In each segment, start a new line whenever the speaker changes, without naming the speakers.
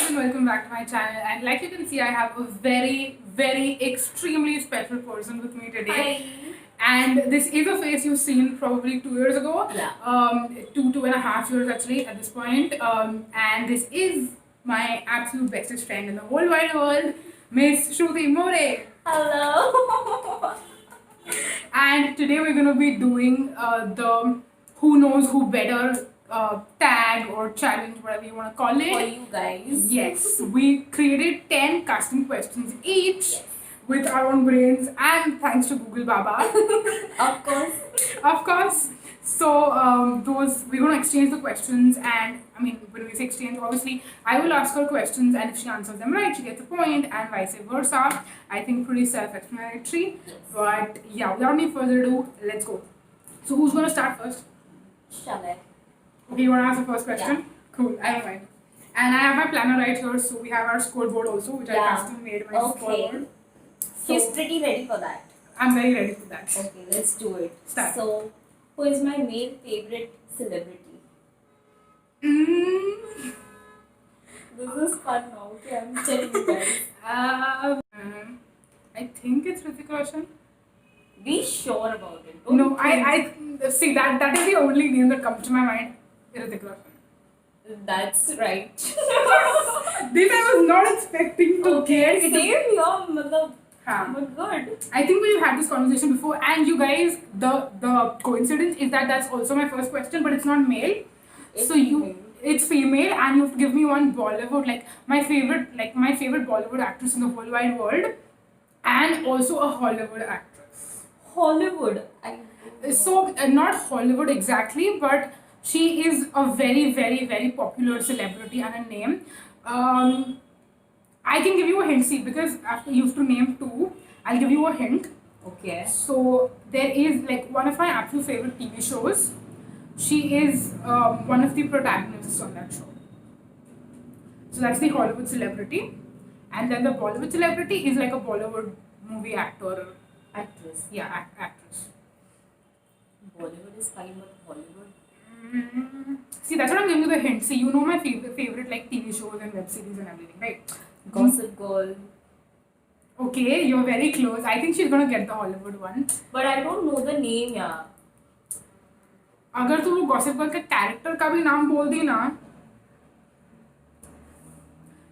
and welcome back to my channel. And like you can see, I have a very extremely special person with me today.
Hi.
And this is a face you've seen probably 2 years ago.
Yeah.
2.5 years actually at this point. And this is my absolute bestest friend in the whole wide world, Miss Shruti More.
Hello.
And today we're gonna be doing the who knows who better tag or challenge, whatever you want to call it.
For you guys.
Yes, we created 10 custom questions each
Yes.
with our own brains and thanks to Google Baba.
Of course.
Of course. So those we're gonna exchange the questions, and I mean when we say exchange, obviously I will ask her questions, and if she answers them right, she gets a point, and vice versa. I think pretty self-explanatory.
Yes.
But yeah, without any further ado, let's go. So who's gonna start first?
Shall I?
Okay, you wanna ask the first question?
Yeah.
Cool, I don't mind. And I have my planner right here, so we have our scoreboard also, which I
Yeah.
custom made my
Okay.
scoreboard.
He's
So
pretty ready for that.
I'm very ready for that.
Okay, let's do it.
Start.
So, who is my male favorite celebrity?
Mm.
This is fun now. Okay, I'm telling you guys.
I think it's Hrithik Roshan.
Be sure about it. Don't
No,
think-
I see that is the only name that comes to my mind. Hrithik Roshan.
That's right.
This I was not expecting to get.
Same here, matlab.
Haan.
But good.
I think we've had this conversation before, and you guys, the coincidence is that that's also my first question, but it's not male.
It's
So it's female, and you have to give me one Bollywood, like my favorite Bollywood actress in the whole wide world, and also a Hollywood actress.
Hollywood.
So not Hollywood exactly, but she is a very popular celebrity and a name. I can give you a hint, see, because after you have to name two, I'll give you a hint.
Okay.
So there is like one of my absolute favorite TV shows. She is one of the protagonists on that show. So that's the Hollywood celebrity, and then the Bollywood celebrity is like a Bollywood movie actor.
Actress.
Yeah, actress.
Bollywood is fine, but Hollywood.
See, that's what I'm giving you the hint. See, you know my favorite like TV shows and web series and everything, right?
Gossip Girl.
Okay, you're very close. I think she's gonna get the Hollywood one.
But I don't know the name, yeah.
अगर तू वो gossip girl के character का भी नाम बोल दी ना,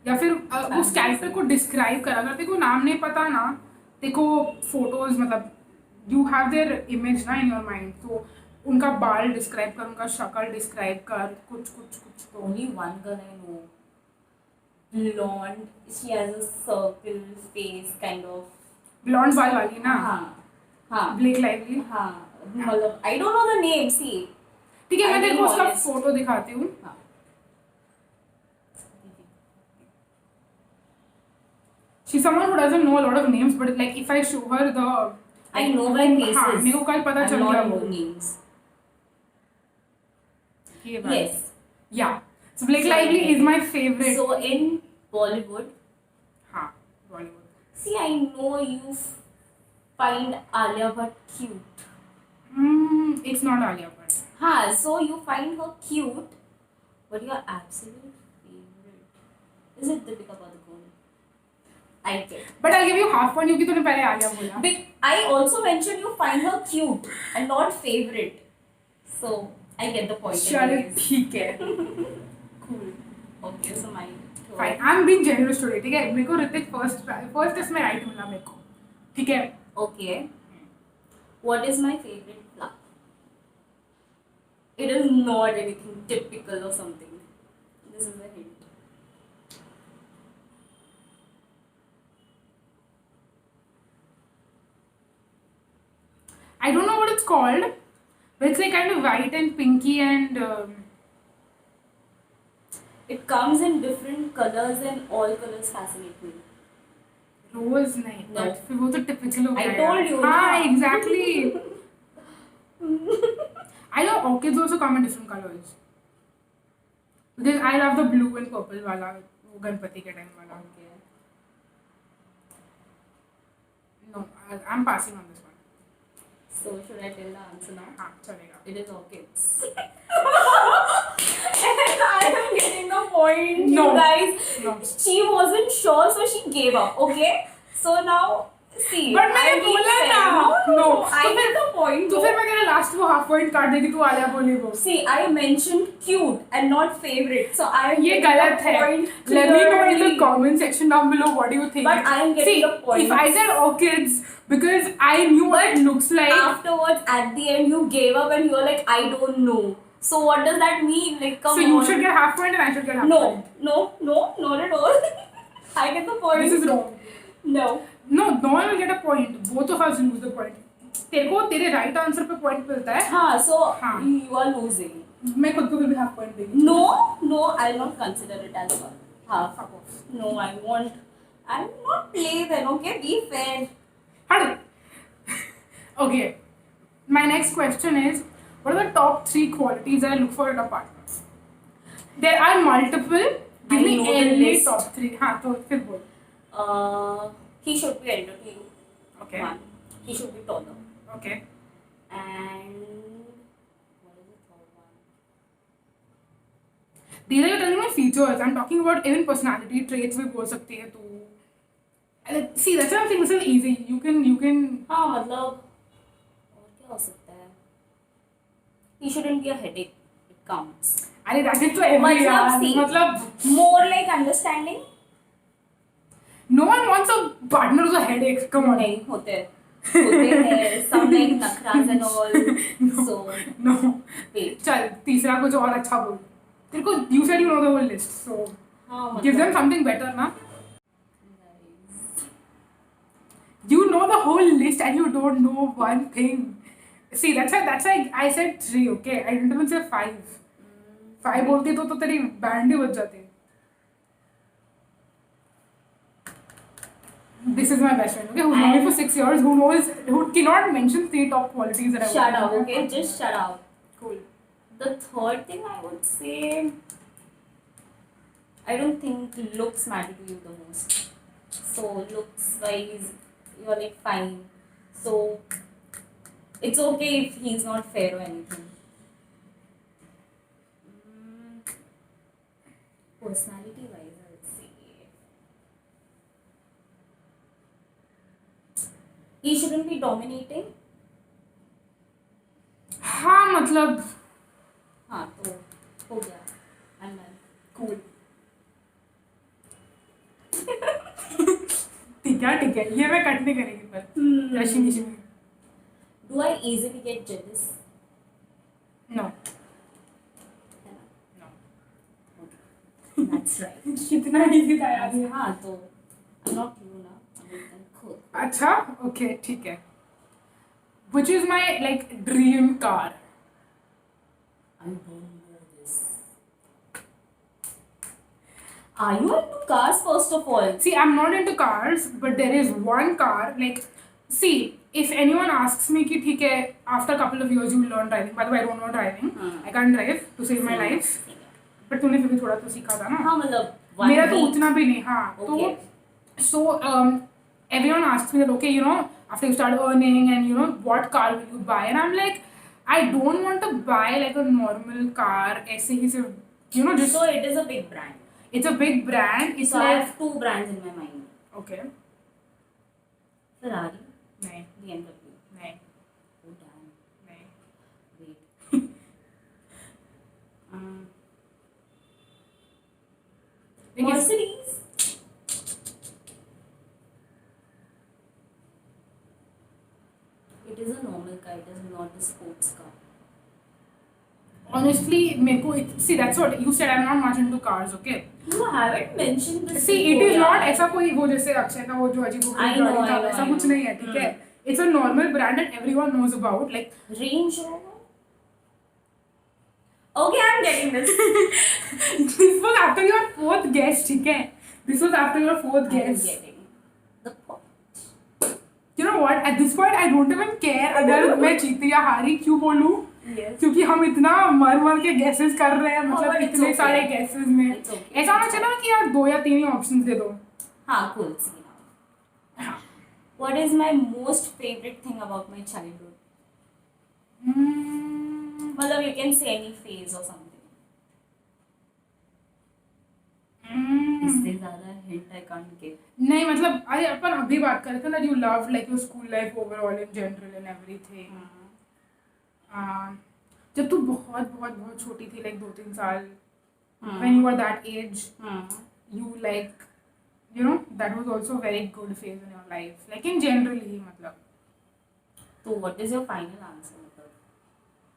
या फिर उस कैरेक्टर को डिस्क्राइब कर, अगर तेरे को नाम नहीं पता ना, तेरे को फोटोज मतलब यू हैव देयर इमेज ना इन योर माइंड, तो उनका बाल डिस्क्राइब कर, उनका शक्ल डिस्क्राइब कर, कुछ तो
Only one girl I know. Blonde. She has a circle face, kind of.
Blonde बाल वाली ना,
हाँ.
Blake Lively.
हाँ. मतलब I don't know the name. See.
ठीक है, मैं
I'll
तेरे
be
को उसका
honest.
फोटो दिखाती हूँ.
हाँ.
She's someone who doesn't know a lot of names, but like if I show her the,
I know by faces.
हाँ, मेरे को कल पता
I'm
चल
not
गया
know
वो.
names.
ये बात.
Yes.
Yeah. So Blake
So,
Lively is my favorite.
So in Bollywood,
हाँ, Bollywood.
see, I know you find Alia Bhatt cute.
It's not Alia Bhatt.
हाँ, so you find her cute, but your absolute favorite is it Deepika Padukone? I get.
But I'll give you half point क्योंकि तूने पहले Alia बोला.
I also mentioned you find her cute and not favorite, so I get the point.
चल
anyways.
ठीक है. Cool.
Okay, so my
Fine. I'm being generous today. ठीक है. मेरे को ऋतिक first टेस्ट में right मिला मेरे को. ठीक है.
Okay. What is my favorite flower? It is not anything typical or something. This is a hint.
I don't know what it's called, but it's like kind of white and pinky and.
It comes in different colors and all colors fascinate me.
रोज नहीं.
No.
But फिर वो तो typical हो
I
गया
told
यार.
you
हाँ,
ना.
exactly. I know orchids also come in different colors. Because I love the blue and purple वाला, वो गणपति के टाइम वाला.
Okay.
No, I'm passing on this one.
So should I tell the answer now?
हाँ चलेगा.
It is orchids. And I am getting the point,
No.
you guys.
No.
She wasn't sure, so she gave up. Okay. So now, see.
But मैंने
I'm being
बोला
fair.
था.
No.
No.
I get the point.
तो फिर मैं कह रहा last वो half point काट देगी तू आलिया बोली वो.
See, I mentioned cute and not favorite, so I am
ये
getting
गलत
the
है.
point
Let me know in the
clearly.
comment section down below what do you think.
But I am getting
See,
the point.
if I said orchids because I knew what it looks like.
Afterwards, at the end, you gave up and you were like, I don't know. So what does that mean? Like, come
So
on.
you should get half point and I should get half point.
No, not at all. I get the point.
This is wrong.
No.
No one will get a point. Both of us lose the point. तेरे को तेरे right answer पे point मिलता है.
हाँ, so
हाँ.
you are losing.
मैं खुद को भी half point देगी.
No, I'll not consider it as one. Half.
Fuck off.
No, I won't. I'll not play then, okay? Be fair.
Hurry. Okay. My next question is, what are the top 3 qualities that I look for in a partner? There are multiple. Give
I
me
know the
any
list.
top 3. हाँ तो फिर बोल.
He should be elder to you.
Okay.
One. He should be taller.
Okay.
And what is the third one?
These are telling me features. I'm talking about even personality traits भी बोल सकती है तू. See, that's what I'm saying. This is easy. You can.
हाँ मतलब और क्या हो सकता है? He shouldn't be a headache. It counts.
अरे that is तो every यार.
see,
मतलब
more like understanding.
no one wants a partner who's a headache. Come on.
नहीं होते हैं. Some like nakras and all. So
No.
wait.
चल तीसरा कुछ और अच्छा बोल. तेरे को you said you know the whole list, so
हाँ मतलब.
give them something better ना. You know the whole list and you don't know one thing. See, that's why I said 3, okay? I didn't even say 5. 5 बोलती तो तेरी band ही बज जाती. This is my best friend, okay? Who's known me for 6 years, who cannot mention 3 top qualities that I
Shut
want.
up, okay? Just shut up.
Cool.
The third thing I would say, I don't think looks matter to you the most. So looks wise, you're like fine. So it's okay if he's not fair or anything. Personality wise, I would say he shouldn't be dominating.
हाँ मतलब
हाँ तो हो गया. I'm done.
cool. ठीक है ये मैं कट नहीं करेंगी पर rushing.
Do I easily get jealous?
No.
That's right.
कितना easy था यार ये.
हाँ तो I'm not you ना. I'm एकदम खुद.
अच्छा okay ठीक है. Which is my like dream car?
I don't know this. Are you into cars first of all?
See, I'm not into cars, but there is one car. Like, see, if anyone asks me कि ठीक है, after a couple of years you will learn driving. By the way, I don't know driving. I can't drive to save my life. But तूने फिर भी थोड़ा तो सीखा था ना?
हाँ मतलब
मेरा तो उतना भी नहीं. हाँ
Okay.
तो so everyone asks me that okay, you know, after you start earning and you know what car will you buy, and I'm like, I don't want to buy like a normal car. ऐसे ही सिर्फ you know just.
So it is a big brand.
It's a big brand. It's
So I
like
have 2 brands in my mind.
okay.
Ferrari,
नहीं
BMW.
नहीं
Oh damn.
नहीं.
Wait.
Like it's-
Mercedes. It is a normal car. It is not a sports car.
honestly मेरे को see that's what you said. I'm not much into cars. Okay.
You haven't mentioned this.
See, it
before,
is not
yaar.
ऐसा कोई वो जैसे अक्षय का वो जो अजीब वो
I know,
गाड़ी था
I know,
ऐसा
I
कुछ
know.
नहीं है. ठीक है. It's a normal brand that everyone knows about. Like
Range Rover. Okay, I'm getting this.
this was after your 4th guess. ठीक है. This was after your 4th
I'm
guess.
getting the point.
You know what? At this point, I don't even care अगर मैं जीती या हारी क्यों बोलूँ.
Yes.
क्योंकि हम इतना मर के guesses कर रहे हैं. मतलब
but it's
इतने
okay.
सारे guesses में.
It's okay.
ऐसा होना चाहिए ना कि यार 2 या 3 ही options दे दो.
हाँ, cool. See now.
हाँ.
What is my most favorite thing about my childhood? मतलब you can say any phase or something. इससे ज़्यादा hint I can't give.
नहीं मतलब अरे अपन अभी बात कर रहे थे ना, you loved like your school life overall in general and everything. जब तू बहुत बहुत बहुत छोटी थी, like 2-3 साल, when you were that age, you like, you know, that was also a very good phase in your life, like in generally मतलब.
So what is your final answer?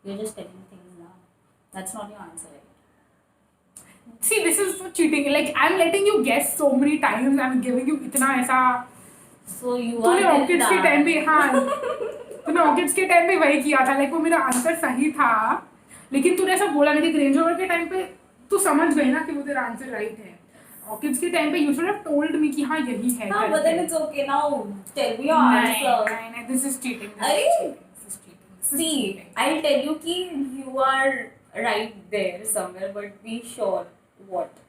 You're just telling things now. That's not your answer, right?
See, this is so cheating. Like I'm letting you guess so many times. I'm giving you इतना ऐसा.
So you are.
तूने orchids के time भी तूने orchids के time भी वही किया था. Like वो मेरा आंसर सही था, लेकिन तूने ऐसा बोला नहीं. रेंज रोवर के टाइम पे तू समझ गई ना कि वो तेरा आंसर राइट है. ऑर्किड्स के टाइम पे you should have told me कि हाँ यही है.
हाँ, but then it's okay now. Tell me your answer.
नहीं, this is cheating.
अरे see, I'll tell you कि you are right there somewhere, but be sure what.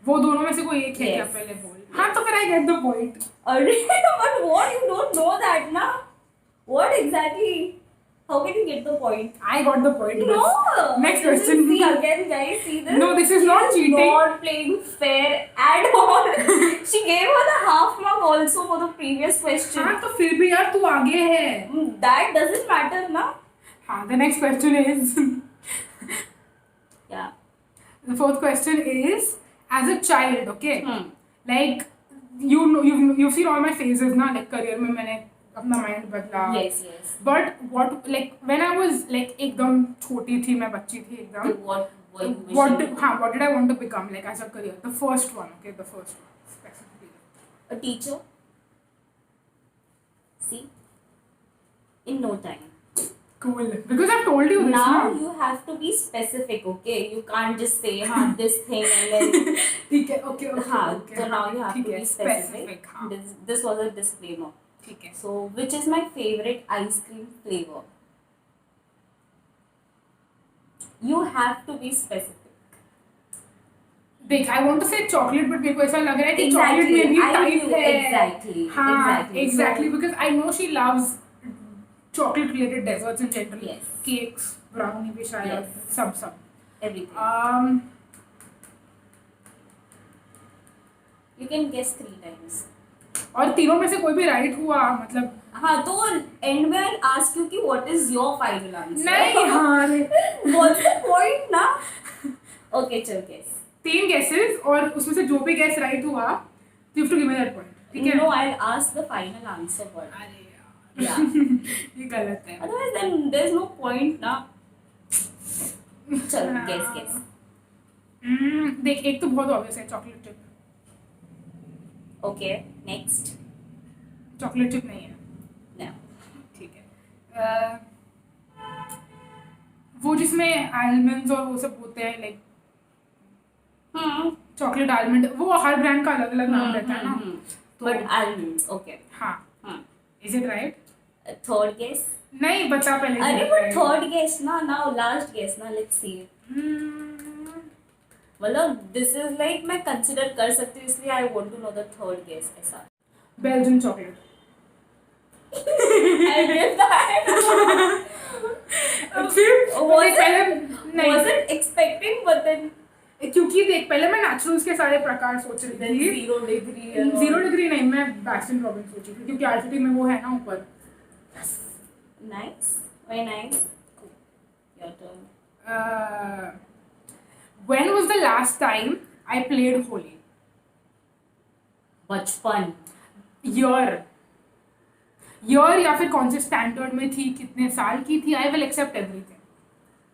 वो दोनों में से कोई एक है क्या? पहले बोल. हाँ तो फिर I get the point.
अरे but what, you don't know that ना? What exactly? How can you get the point?
I got the point.
No.
Next question.
See again, guys. See this?
No, this is not cheating.
Not playing fair at all. She gave her the half mark also for the previous question.
हाँ तो फिर भी यार तू आगे है.
That doesn't matter ना.
हाँ, the next question is.
Yeah.
The fourth question is, as a child, okay, like you know, you've seen all my phases ना, like career में मैंने अपना mind बदला.
Yes, yes.
But what, like when I was like एकदम छोटी थी, मैं बच्ची थी एकदम.
What
did I want to become like as a career? The first one, okay, the first one specifically.
A teacher. See, in no time.
Cool. Because I've told you this.
Now
na?
you have to be specific, okay? You can't just say this thing and then.
ठीक है, okay.
Okay. So now you have to be specific.
हाँ.
This was a disclaimer.
ठीक है.
So which is my favorite ice cream flavor? You have to be specific.
देख, I want to say chocolate, but मेरे को ऐसा लग रहा है कि chocolate में भी type है.
Exactly.
हाँ, exactly. Because I know she loves chocolate-related desserts in general.
Yes.
Cakes, brownie भी शायद, सब.
Everything. You can guess 3 times.
और तीनों में से कोई भी right हुआ मतलब.
हाँ तो end में I'll ask you कि what is your final answer?
नहीं हाँ.
What's the point ना? Okay, चल guess.
3 guesses और उसमें से जो भी guess right हुआ, you have to give me that point. ठीक है?
No, I'll ask the final answer first.
अरे यार.
Yeah.
ये गलत है.
Otherwise then there's no point ना. चल guess.
देख, एक तो बहुत obvious है, chocolate chip.
Okay, next.
chocolate chip नहीं है.
No.
ठीक है. वो जिसमें almonds और वो सब होते हैं like chocolate almond, वो हर ब्रांड का अलग अलग नाम रहता है ना.
But almonds, okay.
हाँ. Is it right?
Third guess.
नहीं बता पहले.
अरे but third guess ना, now last guess ना, let's see. मतलब this is like मैं consider कर सकती हूँ, इसलिए I want to know the third guess ऐसा.
Belgian chocolate.
I give that. Wasn't expecting, but then
क्योंकि देख, पहले मैं नेचुरल्स के सारे प्रकार सोच रही थी.
0 degree.
0 डिग्री नहीं, मैं बास्किन रॉबिन्स सोची थी क्योंकि आरसीटी में वो है ना ऊपर.
Nice, very nice. Your turn.
When was the last time I played Holi?
बचपन.
Year या फिर कौन से स्टैंडर्ड में थी, कितने साल की थी? I will accept everything.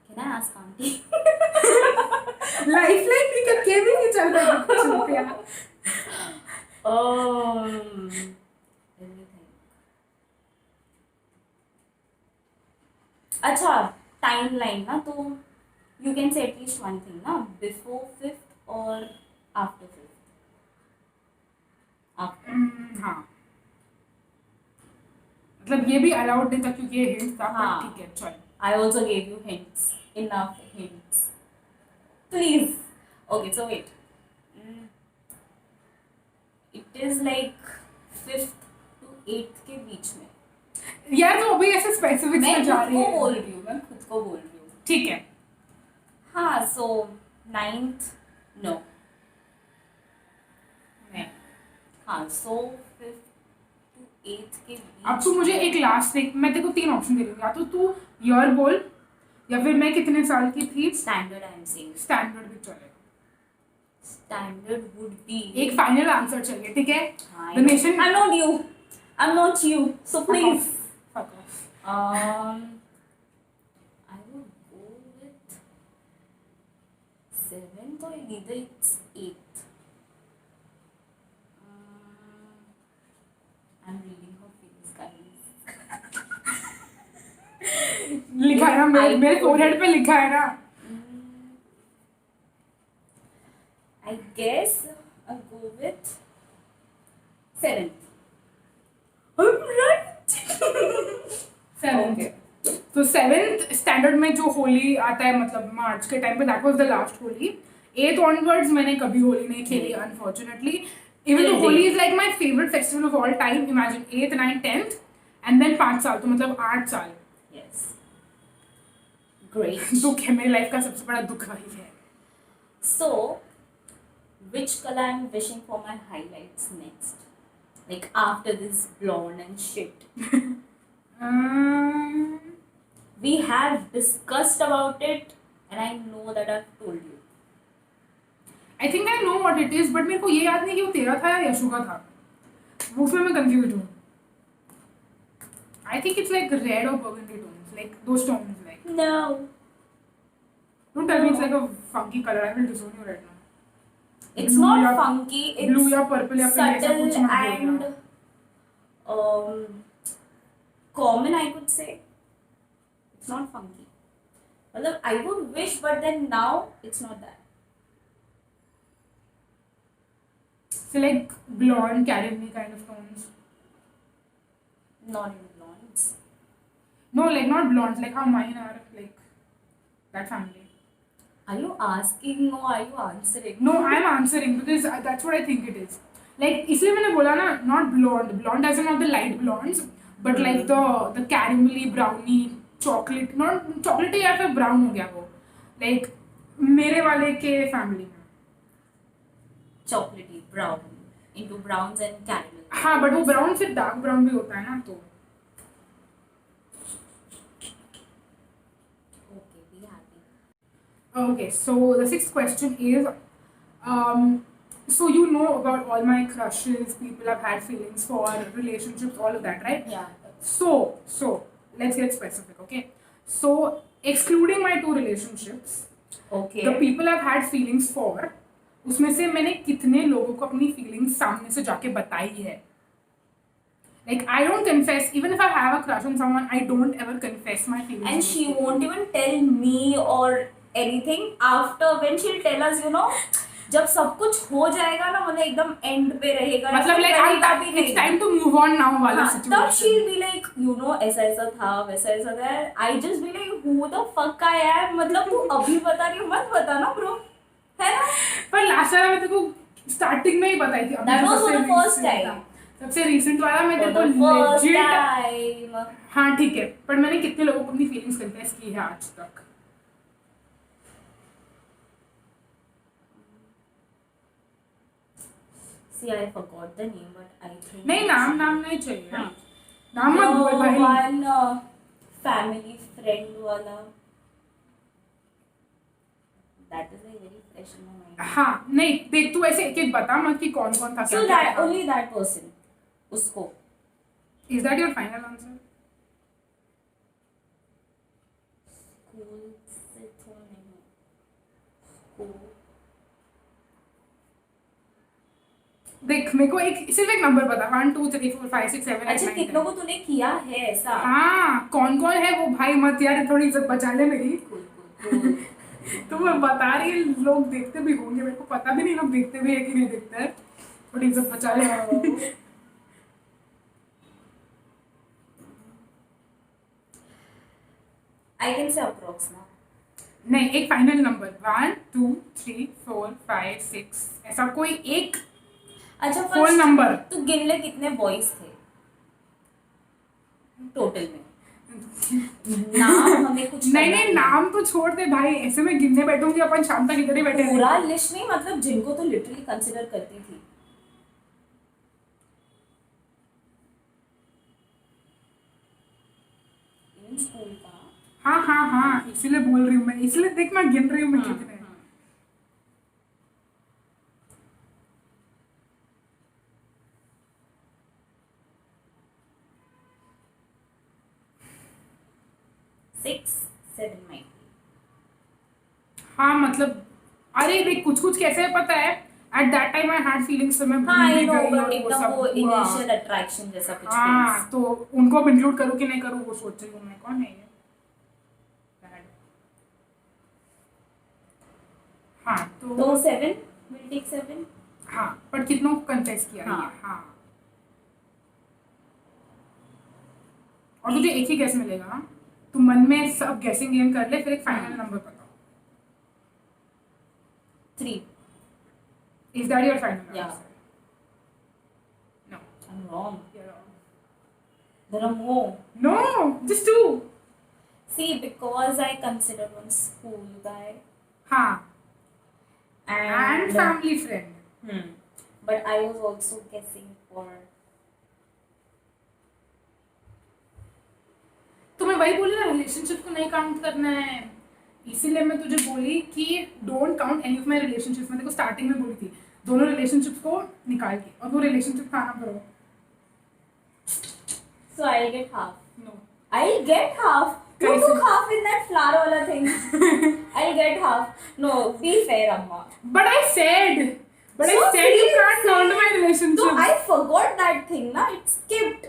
Can I ask auntie?
Lifeline भी क्या भी नहीं चल रहा है.
Everything. अच्छा, timeline ना, तो you can say at least one thing ना, before 5th or after 5th.
हाँ, मतलब ये भी अलाउड नहीं था क्योंकि ये हिंट था.
हाँ.
ठीक है, चल.
I also gave you hints. Enough hints. Please. Okay, so wait. It is like 5th to 8th के बीच में.
यार तो अभी ऐसे स्पेसिफिक्स
मैं
में जा
खुद
रही
को
है।
बोल रही हूँ, मैं खुद को बोल रही हूँ।
ठीक है।
हाँ, सो 9th नो,
नहीं,
हाँ, सो 5th to 8th के
अब
बीच
तू मुझे एक लास्ट एक, मैं तेरे को 3 ऑप्शन दे रही हूँ, या तो तू ईयर बोल, या फिर मैं कितने साल की थी।
Standard I am saying,
standard भी चलेगा।
स्टैंडर्ड वुड बी
एक फाइनल आंसर चाहिए, ठीक है?
हाँ,
the nation.
I'm not you, I'm not you, so please.
Fuck off.
I would go with 7th or either it's 8th. I'm reading her face, guys.
लिखा है ना मेरे forehead पे लिखा है ना।
I guess I'll go with 7th. I'm right.
7th। तो 7th standard में जो होली आता है, मतलब मार्च के टाइम पे, that was the last Holi. 8th onwards मैंने कभी होली नहीं खेली, unfortunately. Even though Holi is like my favourite festival of all time. Imagine 8th 9th 10th and then 5 साल, तो मतलब 8 साल।
Yes. Great.
दुख है, मेरी लाइफ का सबसे बड़ा दुख वही है।
So, which color I'm wishing for my highlights next? Like after this blonde and shit. We have discussed about it and I know that I've told you.
I think I know what it is, but मेरे को ये याद नहीं कि वो तेरा था या यशु का था। वो उसमें मैं कंफ्यूज हूँ। I think it's like red और burgundy tones, like those tones, like
No.
Don't tell me it's like a funky colour, I will disown you right now.
It's
Blue
not
या-
funky. It's
blue या purple या फिर ऐसा
subtle
कुछ मत
and common, I could say. It's not funky. Well, I would wish, but then now it's not that.
So like blonde, caramel kind of tones.
Not in blondes.
No, like not blondes, like how mine are, like that family.
Are you asking or are you answering?
No, I'm answering because that's what I think it is. Like इसलिए मैंने बोला ना, not blonde. Blonde doesn't have the light blondes, but like the caramelly, browny, chocolate, not chocolate या फिर brown हो गया वो. Like मेरे वाले के family में.
Chocolatey, brown. Into browns and caramel.
हाँ, but वो brown फिर dark brown भी होता है ना तो.
Okay, be happy.
Okay, so the 6th question is, so you know about all my crushes, people I've had feelings for, relationships, all of that, right?
Yeah.
So let's get specific, okay? So excluding my 2 relationships,
Okay.
the people I've had feelings for, उसमें से मैंने कितने लोगों को अपनी feelings सामने से जाके बताई है? Like I don't confess, even if I have a crush on someone, I don't ever confess my feelings.
And she won't even tell me or anything after, when she'll tell us, you know, जब सब कुछ हो जाएगा ना, मतलब एकदम end पे रहेगा,
मतलब like it's time to move on now वाला
हाँ,
situation.
तब she'll be like, you know, ऐसा ऐसा था, वैसा ऐसा था. I just be like, who the fuck I am? मतलब तू अभी बता रही हो, मत बता ना bro, है ना?
पर लास्ट टाइम मैं तेरे को स्टार्टिंग में ही बताई थी।
That was for the first time.
सबसे recent वाला मैं तेरे
For
को
the first
legit.
time.
हाँ ठीक है, पर मैंने कितने लोगों को अपनी फीलिंग्स कन्फेस की है आज तक?
See, I forgot the name, but I think.
नहीं, नाम नहीं चाहिए।
हाँ.
नाम मत बोल भाई।
One family friend वाला. That is like very fresh in my mind.
हाँ नहीं, देख तू ऐसे एक-एक बता मत कि कौन-कौन था,
So
क्या-क्या
that
था।
only that person. उसको.
Is that your final answer?
School से तो नहीं. School.
देख मेरे को एक सिर्फ एक नंबर बता, 1 2 3 4 5 6 7 8
अच्छा,
9
कितनों
10।
को तूने किया है ऐसा?
हाँ, कौन-कौन है वो भाई, मत यार थोड़ी इज्जत बचा ले मेरी।
Cool.
तो मैं बता रही है, लोग देखते भी होंगे, मेरे को पता भी नहीं लोग देखते भी है कि नहीं देखते हैं। थोड़ी इज्जत बचा ले।
I can say approx now.
नहीं, एक फाइनल नंबर, 1 2 3 4 5 6, ऐसा कोई एक
अच्छा,
फोन नंबर।
तू गिन ले कितने बॉयज थे? टोटल में नाम हमें कुछ
नहीं
करना
नहीं,
है।
नाम तो छोड़ दे भाई, ऐसे में गिनने बैठूंगी अपन शाम तक इधर ही बैठे रहेंगे।
पूरा लिस्ट नहीं, मतलब जिनको तो लिटरली कंसिडर करती थी। इवन स्कूल का।
हाँ हाँ हाँ, इसीलिए बोल रही हूँ मैं, इसलिए देख मैं गिन रही हूँ मैं कितने।
6, 7 might be.
हाँ मतलब, अरे देख कुछ कुछ कैसे है पता है, at that time I had feelings, तो मैं
हाँ
भूल
आई
भी
नो,
गई
बट
और वो
एकदम
सब
वो
हुआ।
इनिशियल अट्रैक्शन जैसा कुछ
हाँ
feels।
तो उनको अब इंक्लूड करूँ कि नहीं करूँ वो सोच रही हूँ मैं, कौन है ये? Bad. हाँ
तो 7 will take 7।
हाँ पर कितनों को कन्फेस किया है
हाँ।
ये, हाँ। और तुझे एक ही गैस मिलेगा, तू मन में सब गैसिंग गेम कर ले, फिर एक फाइनल नंबर बताओ।
3।
Is that your final
Yeah.
answer? No.
I'm wrong.
You're wrong.
There are more.
No, just two.
See, because I consider one school guy
हाँ,
and
and family friend.
But I was also guessing for
तो मैं वही बोली ना, relationship को नहीं count करना है, इसीलिए मैं तुझे बोली कि don't count any of my relationships. मैं देखो स्टार्टिंग में बोली थी दोनों रिलेशनशिप्स को निकाल के, और वो रिलेशनशिप खाना करो।
so I'll get half.
No,
I'll get half. You
Kaise?
took half in that flower wala thing. I'll get half. No, be fair, Amma.
But I said
So
you
see,
can't count my
So
relationship.
I forgot that thing, na? It skipped.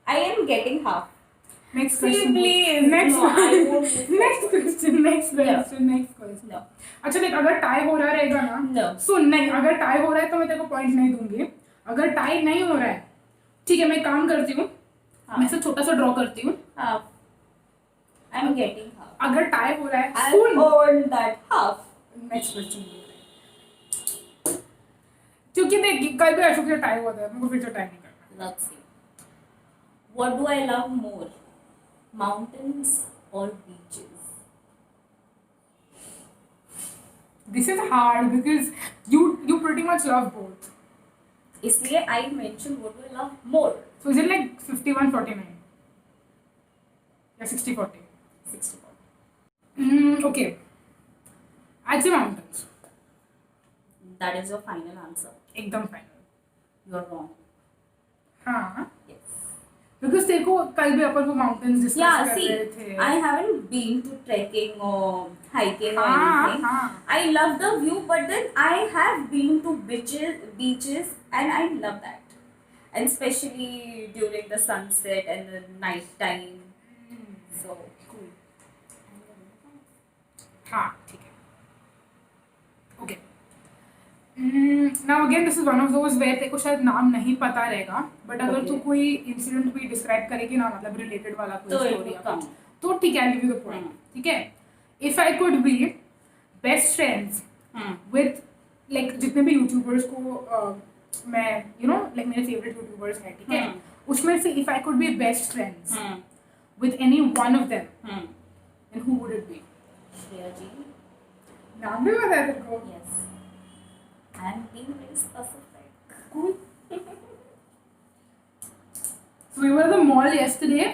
I am getting half.
Next
See,
question
please.
Next
No, I won't.
Next question next question next question.
No.
अच्छा देख, अगर tie हो रहा रहेगा ना,
No.
सुन, नहीं अगर tie हो रहा है तो मैं तेरे को पॉइंट नहीं दूंगी। अगर टाई नहीं हो रहा है, ठीक है मैं काम करती हूँ,
हाँ.
मैं से छोटा सा ड्रॉ करती हूँ।
Half. I'm getting half.
अगर टाई हो रहा है,
I'll
soon
earn that half.
Next question, क्योंकि देख कल भी अशोक से टाई हुआ था, मेरे को फिर से टाई नहीं करना।
Let's see. What do I love more? Mountains or beaches?
This is hard because you pretty much love both.
इसलिए I mentioned what do I love more?
So is it like 51-49 या 60-40?
64.
Okay. I'd say mountains.
That is your final answer.
एकदम final.
You're wrong.
हाँ,
Yes.
because तेरे को कल भी अपन को mountains discuss
Yeah,
कर
see,
रहे थे।
I haven't been to trekking or hiking or
हाँ,
anything.
हाँ।
I love the view, but then I have been to beaches, and I love that. And especially during the sunset and the night time. So cool.
हाँ, ठीक है। Okay. Now again this is one of those where तेरे को शायद नाम नहीं पता रहेगा, but अगर
Okay.
तू कोई इंसिडेंट भी डिस्क्राइब करेगी ना, मतलब रिलेटेड वाला कोई
तो it
स्टोरी
will come.
तो ठीक है, I'll give you the point. ठीक है? If I could be best friends with like जितने भी यूट्यूबर्स को मैं like मेरे फेवरेट यूट्यूबर्स हैं, ठीक है, उसमें से if I could be best friends with any one of them, then who would it be?
Shreya ji.
नाम भी बता तेरे को?
Yes. I am being very specific.
Cool. So we were at the mall yesterday,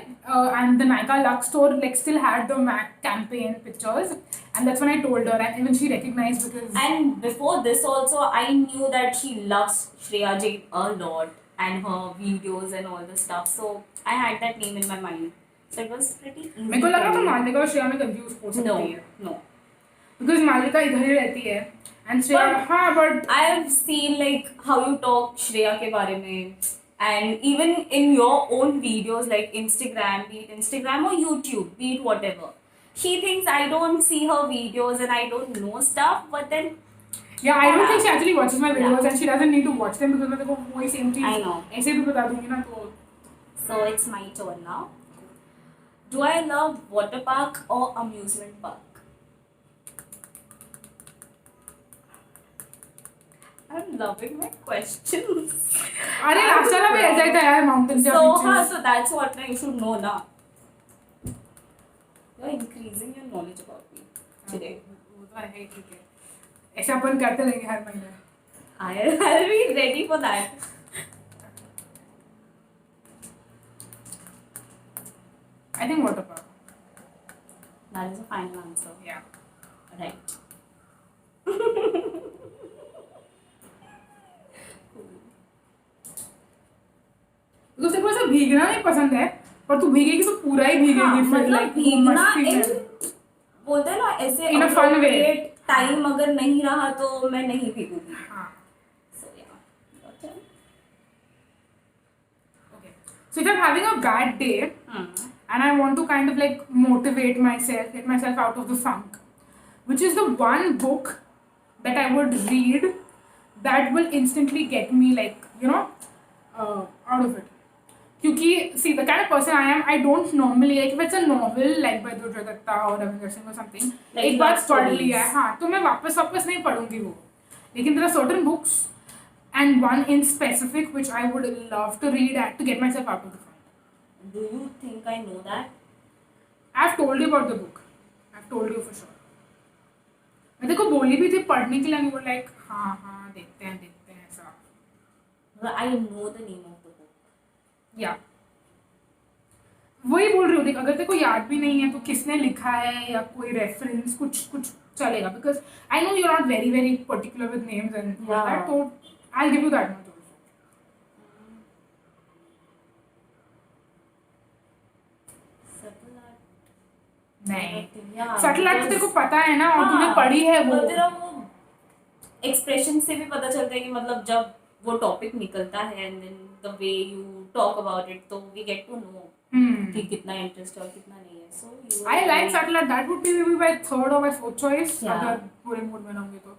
and the Nykaa Lux store like still had the MAC campaign pictures, and that's when I told her, and even she recognized because.
And before this also, I knew that she loves Shreya Ji a lot and her videos and all this stuff. So I had that name in my mind. So it was pretty easy.
मेरे को लगा
for
था
me.
Malvika और श्रेया में confuse हो
No,
सकती है,
no.
because Malvika इधर ही रहती है, and श्रेया
But-
हाँ but
I have seen like how you talk Shreya के बारे में, and even in your own videos like Instagram, be it Instagram or YouTube, be it whatever. She thinks I don't see her videos and I don't know stuff, but then
yeah, I don't think she actually watches my videos,
Yeah.
and she doesn't need to watch them because मैं तेरे को वही same चीज
I know.
ऐसे भी बता दूंगी ना तो.
so it's my turn now. Do I love water park or amusement park? I'm loving my questions.
अरे लास्ट टाइम भी ऐसा ही था यार, माउंटेन
So हाँ, so that's what you should know now. You're increasing your knowledge about me today.
वो तो है ही, ठीक है, ऐसा अपन करते रहेंगे हर महीने.
I'll be ready for that.
I think water park.
That is a final answer.
Yeah.
Right.
because तेरे को ऐसा भीगना नहीं पसंद है, पर तू भीगेगी तो पूरा ही भीगेगी.
हाँ,
फिर
मतलब
like
भीगना
मस्ती
इन
में.
बोलते हैं ना ऐसे
In a fun way.
Time अगर नहीं रहा तो मैं नहीं भीगूंगी.
हाँ.
So yeah. Okay.
Okay. So if I'm having a bad day and I want to kind of like motivate myself, get myself out of the funk, which is the one book that I would read that will instantly get me like, you know, out of it. क्योंकि see the kind of person I am, I don't normally like if it's a novel like by Durga Datta or Ravinder Singh or something,
Like
एक बार
love
पढ़
stories.
लिया है, हाँ, तो मैं वापस नहीं पढ़ूंगी वो. लेकिन there are certain books and one in specific which I would love to read and to get myself out of the funk.
Do you think I know that?
I've told you about the book. I've told you for sure. मैं तेरे को बोली भी थी पढ़ने के लिए, and you were like हाँ देखते हैं ऐसा.
Well, I know the name of the book.
या वही बोल रही हूँ, देख अगर तेरे को याद भी नहीं है तो किसने लिखा है या कोई रेफरेंस कुछ चलेगा, because I know you are not very particular with names and that, तो I give you that much also. नहीं, सटल आर्ट तेरे को पता है ना, और तूने पढ़ी है वो.
तेरा वो एक्सप्रेशन से भी पता चलता है कि मतलब जब वो टॉपिक निकलता है and then the way you talk about it, तो वी गेट टू नो कि कितना इंटरेस्ट है और कितना नहीं है. So
I like subtle art, that would be maybe my third और माय फोर्थ चॉइस
Yeah.
अगर पूरे मूड में रहूंगी तो.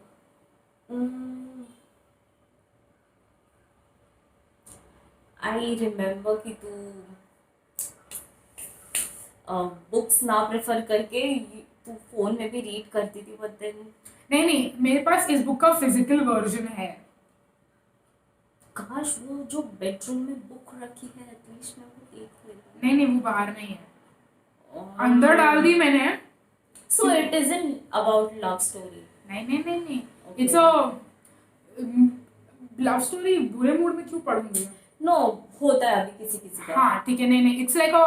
आई रिमेम्बर कि तू बुक्स ना प्रेफर करके तू फोन में भी रीड करती थी, बट देन
नहीं, मेरे पास इस बुक का फिजिकल वर्जन है.
काश वो जो बेडरूम में बुक रखी है एटलीस्ट मैं वो देख लेती.
नहीं वो बाहर नहीं है, अंदर डाल दी मैंने.
So it isn't about love story.
नहीं
Okay.
It's a love story. बुरे मूड में क्यों पढ़ूंगी?
नो, होता है अभी किसी किसी का.
हाँ ठीक है, नहीं it's like a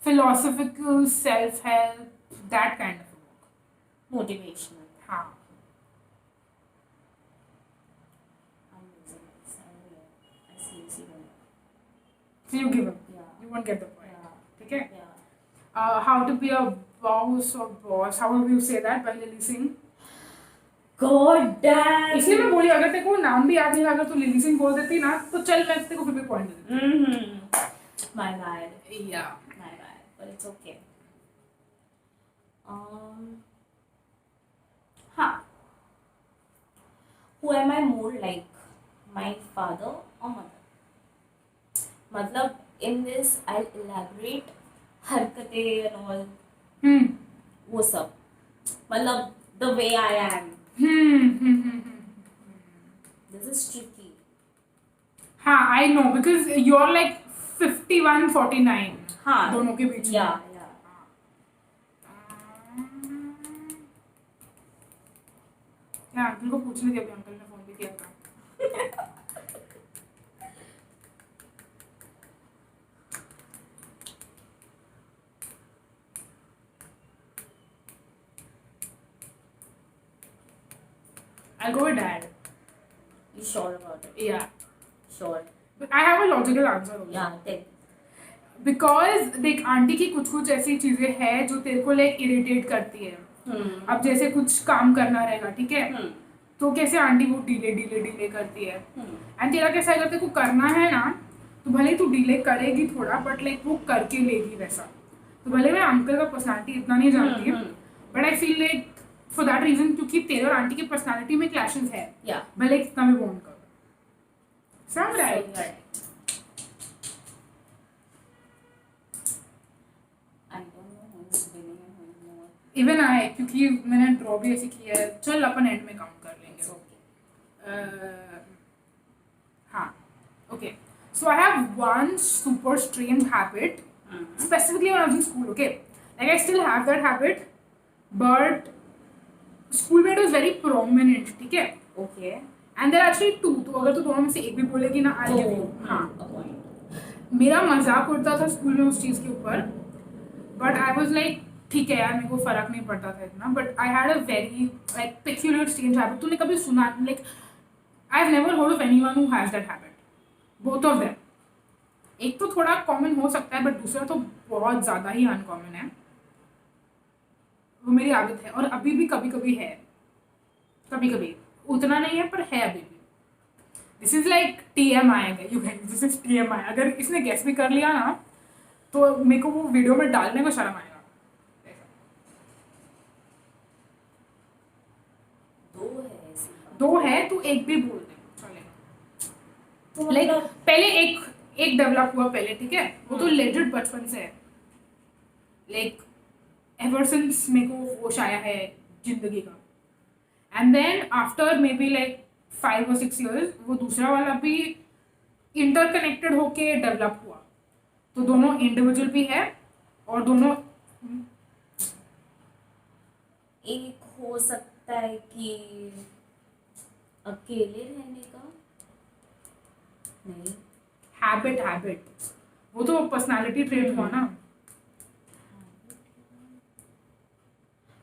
philosophical self help that kind of book.
Motivational.
हाँ. So you give up.
Yeah.
You won't get the point.
Yeah.
ठीक है.
Yeah.
How to be a boss or boss? How will you say that by Lily Singh?
God damn.
इसलिए मैं बोली अगर तेरे को नाम भी याद नहीं, अगर तू लिली सिंह बोल देती ना तो चल मैं तेरे को फिर भी पॉइंट दे देती.
My bad.
Yeah.
My bad. But it's okay. Huh. Who am I more like? My father or mother? मतलब in this I'll elaborate हरकतें and all. वो सब मतलब the way I am. This is tricky.
हाँ I know because you're like 51-49.
हाँ.
दोनों के बीच में.
Yeah.
क्या अंकल को पूछने के, अभी अंकल ने फोन भी किया था. I'll go with dad.
You sure about it?
Yeah.
Sure.
But I have a logical answer also.
Yeah. Tell.
Because देख आंटी की कुछ ऐसी चीजें हैं जो तेरे को लाइक इरिटेट करती है. अब जैसे कुछ काम करना रहेगा, ठीक है, तो कैसे आंटी वो डिले करती है. एंड तेरा कैसा अगर तेरे को करना है ना तो भले तू डिले करेगी थोड़ा, बट लाइक वो करके लेगी वैसा. तो भले मैं अंकल का पर्सनालिटी इतना नहीं जानती, but I feel like for that reason, क्योंकि तेरे और आंटी की पर्सनालिटी में क्लैशेस है.
Yeah.
भले कितना भी बॉन्ड करो. Sound right?
Right. I don't know who is winning and who is not.
Even I, क्योंकि मैंने ड्रॉ भी ऐसी किया है. चल अपन एंड में काउंट कर लेंगे.
It's okay.
So I have one super strange habit, specifically when I was in school. Okay, like I still have that habit, but school में it was very prominent. ठीक है?
Okay.
And there are actually two. तो अगर तो दोनों में से एक भी बोलेगी ना, I'll give you. हाँ.
A point.
मेरा मजाक उड़ता था स्कूल में उस चीज़ के ऊपर, but I was like ठीक है यार, मेरे को फर्क नहीं पड़ता था इतना, but I had a very like peculiar strange habit. तूने कभी सुना, like I've never heard of anyone who has that habit. Both of them. एक तो थोड़ा कॉमन हो सकता है, बट दूसरा तो बहुत ज़्यादा ही अनकॉमन है. वो मेरी आदत है और अभी भी कभी कभी है, कभी कभी उतना नहीं है पर है अभी भी. दिस इज लाइक TMI है, you can, this is TMI. अगर इसने गेस भी कर लिया ना तो मेरे को वो वीडियो में डालने को शर्म आएगा. दो है तो एक भी बोल दे चलेगा.
तो
लाइक
मतलब
पहले एक डेवलप हुआ पहले, ठीक है, वो तो लेजिट बचपन से है. लाइक एवर सिंस मेरे को होश आया है जिंदगी का. And then after maybe like 5 or 6 years वो दूसरा वाला भी इंटरकनेक्टेड होके डेवलप हुआ. तो दोनों इंडिविजुअल भी है और दोनों
एक हो सकता है कि अकेले रहने का नहीं.
हैबिट वो तो पर्सनालिटी ट्रेट हुआ ना.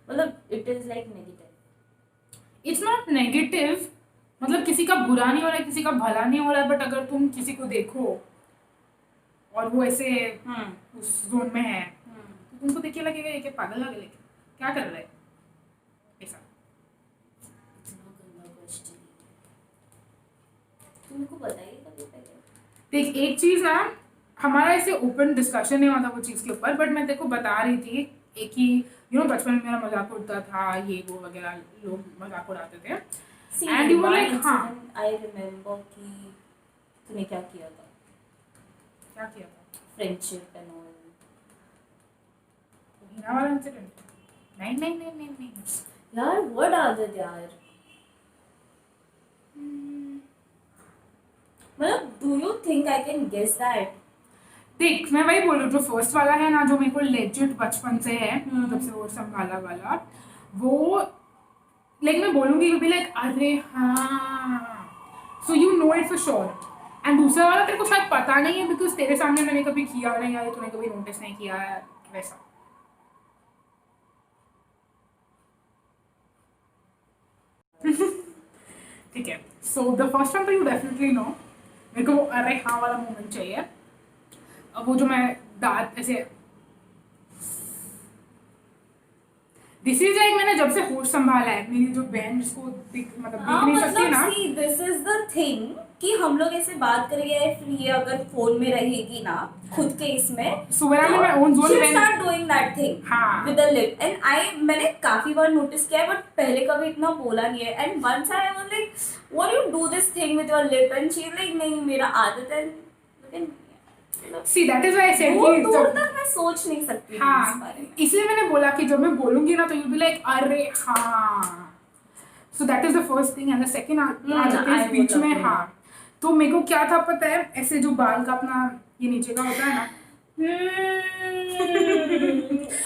मतलब it is like negative.
It's not negative, मतलब किसी का बुरा नहीं हो रहा है, किसी का भला नहीं हो रहा है, बट अगर तुम किसी को देखो और वो ऐसे उस जोन में है तो तुमको देखिए लगेगा ये क्या पागल लगे, लेके क्या कर रहा है ऐसा.
इतना गंदा क्वेश्चन. तुमको बताइए कभी पहले.
देख एक चीज ना, हमारा ऐसे ओपन डिस्कशन नहीं हुआ था वो चीज के ऊपर, बट मैं तेरे को बता रही थी एक ही, यू नो, बचपन में मेरा मजाक उड़ता था, ये वो वगैरह लोग मजाक उड़ाते थे.
See,
And you were
one
like, हाँ.
incident I remember कि तूने क्या किया था.
क्या किया था?
Friendship and all.
हीरा वाला इंसिडेंट? नहीं.
यार व्हाट आदत यार. मतलब do you think I can guess that.
देख मैं वही बोल रही हूँ, जो फर्स्ट वाला है ना, जो मेरे को लेजिट बचपन से है, जब से वो संभाला वाला, वो लाइक मैं बोलूँगी यू बी लाइक अरे हाँ, so you know it for sure. And दूसरा वाला तेरे को शायद पता नहीं है बिकॉज तेरे सामने मैंने कभी किया नहीं है, तूने कभी नोटिस नहीं किया है वैसा. ठीक है. सो द फर्स्ट वन तो यू डेफिनेटली नो. मेरे को अरे हाँ वाला मोमेंट चाहिए. अब वो जो मैं दांत ऐसे, दिस इज लाइक मैंने जब से होश संभाला है, मेरी जो बहन जिसको मतलब देख नहीं सकती ना,
see this is the thing कि हम लोग ऐसे बात करेंगे फिर ये अगर फोन में रहेगी ना खुद के इसमें,
so when I'm in my own zone,
she'll
when
start doing that thing
हाँ.
with the lip. and मैंने काफी बार नोटिस किया है बट पहले कभी इतना बोला नहीं है. and once I was like what you do this thing with your lip and she's like नहीं मेरा आदत है. लेकिन
see that is why I said
दूर
कि
दूर
जब,
तक मैं सोच नहीं सकती हूँ इस बारे में.
हाँ, इसलिए मैंने बोला कि जब मैं बोलूंगी ना तो you'll be like अरे हाँ. so that is the first thing. and the second आदत
I
is बीच
would
में
agree.
हाँ. तो मेरे को क्या था पता है, ऐसे जो बाल का अपना ये नीचे का होता है ना,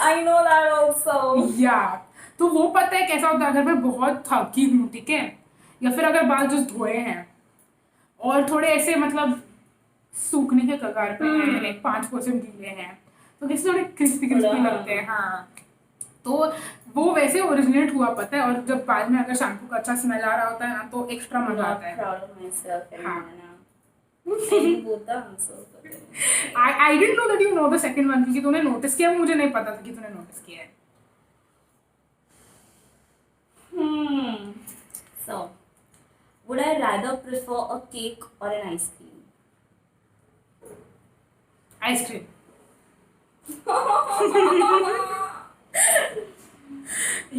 I know that also.
या तो वो पता है कैसा होता है अगर मैं बहुत थकी हूँ, ठीक है, या फिर अगर बाल जस्ट धोए हैं और थोड़े ऐसे मतलब सूखने के कगार पे हैं, लाइक 5% गीले हैं, तो किसी थोड़े क्रिस्पी लगते हैं. हाँ, तो वो वैसे ओरिजिनेट हुआ पता है. और जब बाल में अगर शैम्पू का अच्छा स्मेल आ रहा होता है ना तो एक्स्ट्रा मजा आता है.
Proud of myself and
हाँ.
नहीं बोलता हम सब.
I didn't know that you know the second one, क्योंकि तूने नोटिस किया, मुझे नहीं पता था कि तूने नोटिस किया है.
So, would I rather prefer a cake or an ice cream?
Ice cream.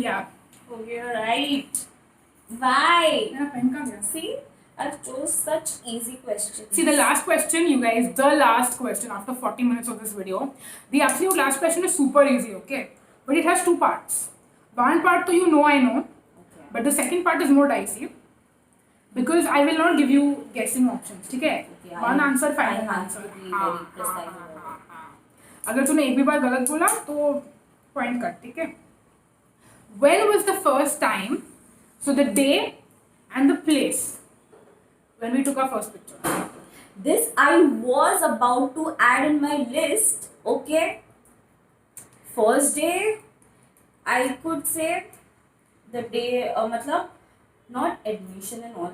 या
Okay, right. Why?
मेरा पेन कहाँ गया?
See, I've chose such easy questions.
See, the last question, you guys, the last question after 40 minutes of this video, the absolute last question is super easy, okay? But it has two parts. One part, so you know, I know,
Okay.
but the second part is more dicey because I will not give you guessing options, ठीक है?
Okay,
One answer,
I
final
have
answer.
to be
हाँ,
very precise
हाँ,
about
हाँ, हाँ. अगर तूने एक भी बार गलत बोला तो point कट, ठीक है? When was the first time? So the day and the place when we took our first picture.
This I was about to add in my list. Okay. First day, I could say the day, matlab, not admission and all.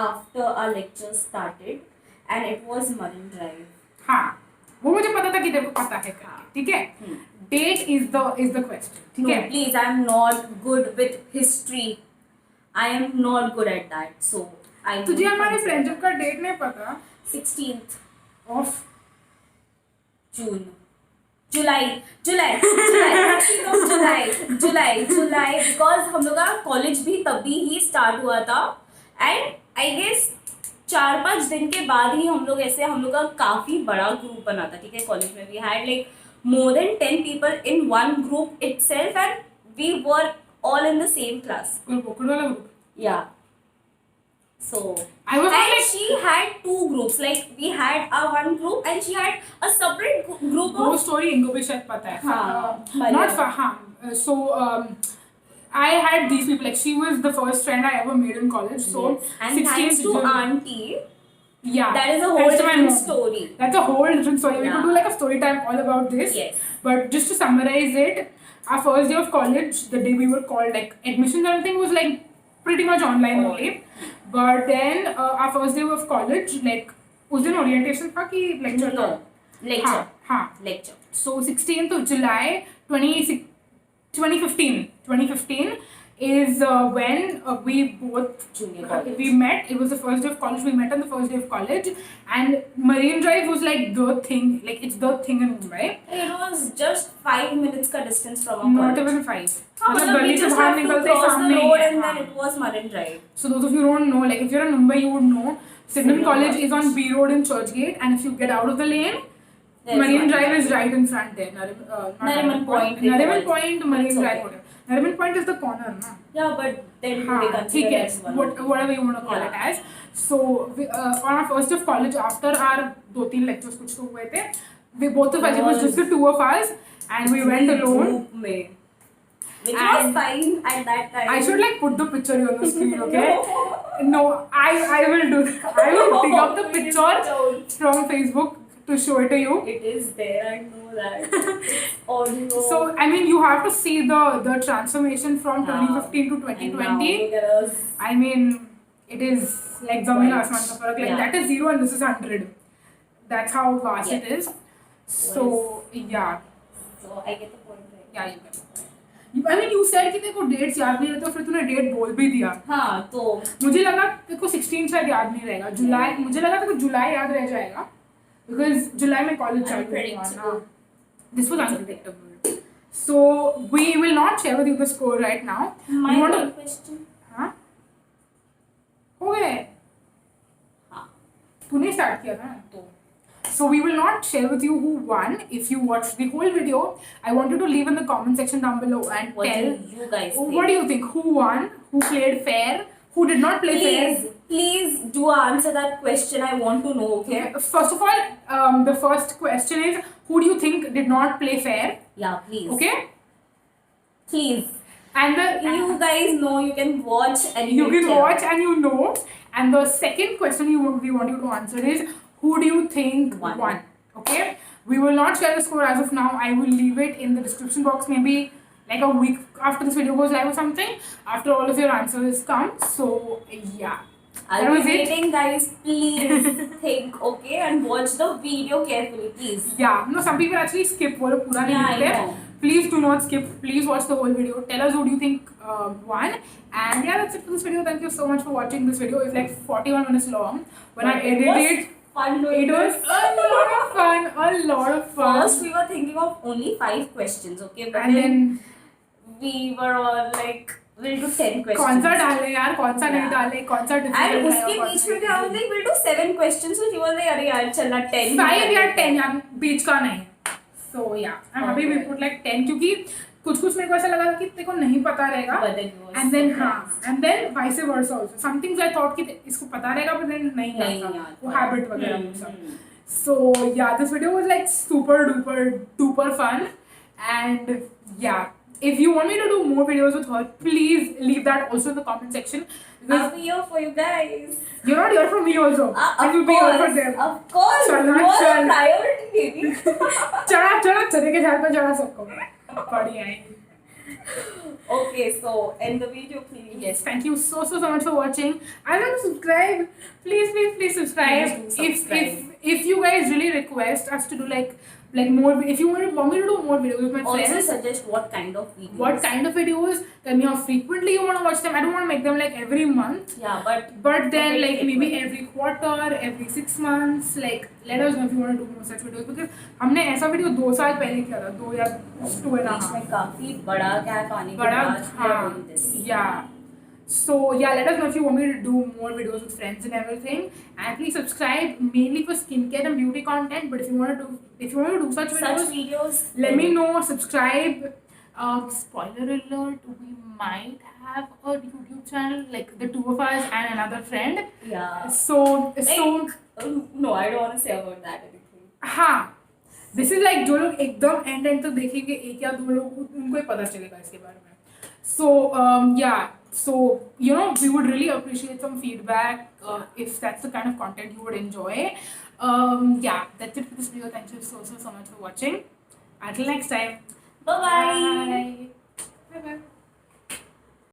After our lecture started, and it was Marine Drive.
हाँ, वो मुझे पता था कि तेरे को पता है करके, ठीक है? Date is the question, ठीक
No,
है?
please, I am not good with history. I am not good at that. So I.
तुझे हमारे फ्रेंडशिप का डेट नहीं पता?
16th
Of
June. July because हम लोग का कॉलेज भी तभी ही स्टार्ट हुआ था एंड आई गेस 4-5 दिन के बाद ही हम लोग का काफी बड़ा ग्रुप बना था, ठीक है? कॉलेज में we had like more than 10 people in one group itself and we were all in the same class.
Group वाला group.
Yeah. So
I was
and
like,
she had 2 groups. Like we had our one group and she had a separate group
वो
of.
Story इनको भी शायद पता है.
हाँ,
Not for हाँ. So I had these people. Like she was the first friend I ever made in college. So
Yes. And thanks to auntie,
yeah,
that is a whole
thanks to my
different
mom.
story.
That's a whole different story. We
Yeah.
could do like a story time all about this.
Yes.
But just to summarize it, our first day of college, the day we were called, like admissions and everything was like pretty much online only. But then our first day of college, like उस दिन orientation था कि lecture था?
Lecture.
हाँ.
Lecture.
So 16th of July 2015 is when we both
Junior college.
we met. It was the first day of college. We met on the first day of college, and Marine Drive was like the thing. Like it's the thing in Mumbai.
It was just 5 minutes का distance from our
Not
college.
even 5.
हाँ,
मतलब
मतलब we
गली से
just
बाहर
have to
निकलते ही
cross the
सामने ही
road
है.
and then
हाँ.
it was Marine Drive.
So those of you who don't know, like if you're in Mumbai, you would know. Sydenham
Sydenham
College
College.
is on B Road in Churchgate, and if you get out of the lane,
There's
Marine
one.
Drive is right in front there.
Nariman Point.
Nariman Point, Marine
It's
Drive.
okay.
Nariman Point is the corner, na?
Yeah, but then they
हाँ,
consider
ठीक है,
it as one.
whatever you want to call it as. So we, on our first day of college, after our 2-3 lectures कुछ तो हुए थे, we both of us, it was just the 2 of us, and we went alone.
Group में. Which was
And
fine at that time.
I should like put the picture here on the screen, okay? No, I will do that. I will dig up the picture from Facebook to show it to you.
It is there, I know that. Audio.
So I mean, you have to see the transformation from 2015 to
And now
2020.
look at us.
I mean, it is like Zameen Asman ka farak. Like
Yeah.
that is 0 and this is 100. That's how vast
Yeah.
it is. So yeah,
So I get the point, right?
yeah, you get it. I mean, you said कि तेरे को dates याद नहीं रहते, फिर तूने date बोल भी दिया.
हाँ, तो
मुझे लगा तेरे को 16 शायद याद नहीं रहेगा. जुलाई, मुझे लगा तेरे को जुलाई याद रह जाएगा. Because जुलाई में college चालू हुआ ना. This was unpredictable. So we will not share with you the score right now.
my
We want
one
to.
question.
हाँ? हो गए.
हाँ.
तूने start किया था तो. So we will not share with you who won. If you watched the whole video, I want you to leave in the comment section down below and
What
tell
do you guys think?
what do you think. Who won? Who played fair? Who did not play fair?
Please do answer that question. I want to know, okay?
First of all, the first question is who do you think did not play fair?
Yeah, please.
Okay,
Please.
and
You guys know you can watch and
you can
tell.
watch and you know. And the second question we want you to answer is who do you think
Won.
won? Okay, we will not share the score as of now. I will leave it in the description box, maybe like a week after this video goes live or something. After all of your answers come. So yeah.
I'll
That
be
was it.
waiting, guys. Please think, okay, and watch the video carefully, please.
Yeah, no, some people actually skip वो लोग पूरा नहीं
Yeah, I
देखते.
know.
Please do not skip. Please watch the whole video. Tell us who do you think won. And yeah, that's it for this video. Thank you so much for watching this video. It's like 41 minutes long. When I
But it
edited
was
it,
fun doing
it was
this.
a lot of fun. A lot of fun.
First, we were thinking of only 5 questions, okay, but
And
then
then
we were all like, we'll do 10 questions.
कौन सा डाले यार, कौन सा नहीं
Yeah.
डाले, कौन सा
And
difficult है,
उसके
कौन
बीच
सा
में क्या
easy.
like we'll do 7 questions, so she was like, अरे यार चलना 10.
5 या 10 यार, बीच का नहीं. So yeah, I'm happy we
Okay.
put like 10 क्योंकि कुछ मेरे को ऐसा लगा कि तेरे को नहीं पता रहेगा,
But then you were
and then हाँ
surprised.
and then vice versa also. Some things I thought कि इसको पता रहेगा, but then नहीं
नहीं
आता,
आता.
वो habit वगैरह वो सब.
हम्म.
So yeah, this video was like super duper fun, and yeah, if you want me to do more videos with her, please leave that also in the comment section, because
I'll be here for you guys.
you're not here for me also, and
Of
you'll be here for
course,
them.
of course.
चलना,
You are
चल.
a priority, baby.
चढ़ा चने के झाड़ पे चढ़ा सबको, बढ़िया है.
Okay, so end the video, please.
Yes, thank you so much for watching. I want to subscribe. Please subscribe.
Please do subscribe.
If you guys really request us to do like more, if you want me to do more videos with my
Also
friends,
suggest what kind of videos.
what kind of videos, tell me how frequently you want to watch them. I don't want to make them like every month,
Yeah, but
but then
very
like maybe
frequent.
every quarter, every 6 months. Like let us know if you want to do more such videos, because हमने ऐसा video 2 साल पहले किया था, 2 या 2 and a
beach
half.
में काफी बड़ा गैप आने के
बड़ा
बाद we are doing this.
yeah. So yeah, let us know if you want me to do more videos with friends and everything, and please subscribe mainly for skincare and beauty content. But if you want to do such videos,
Such videos.
let me know. Subscribe. Spoiler alert: we might have a YouTube channel, like the two of us and another friend.
Yeah.
So
No, I don't want to say about that anything.
हाँ, this is like जो लोग एकदम end तक देखेंगे, एक या दो लोग उनको ही पता चलेगा इसके बारे में. So yeah, so you know, we would really appreciate some feedback if that's the kind of content you would enjoy. Yeah, that's it for this video. Thank you so much for watching. Until next time.
Bye bye.
Bye bye.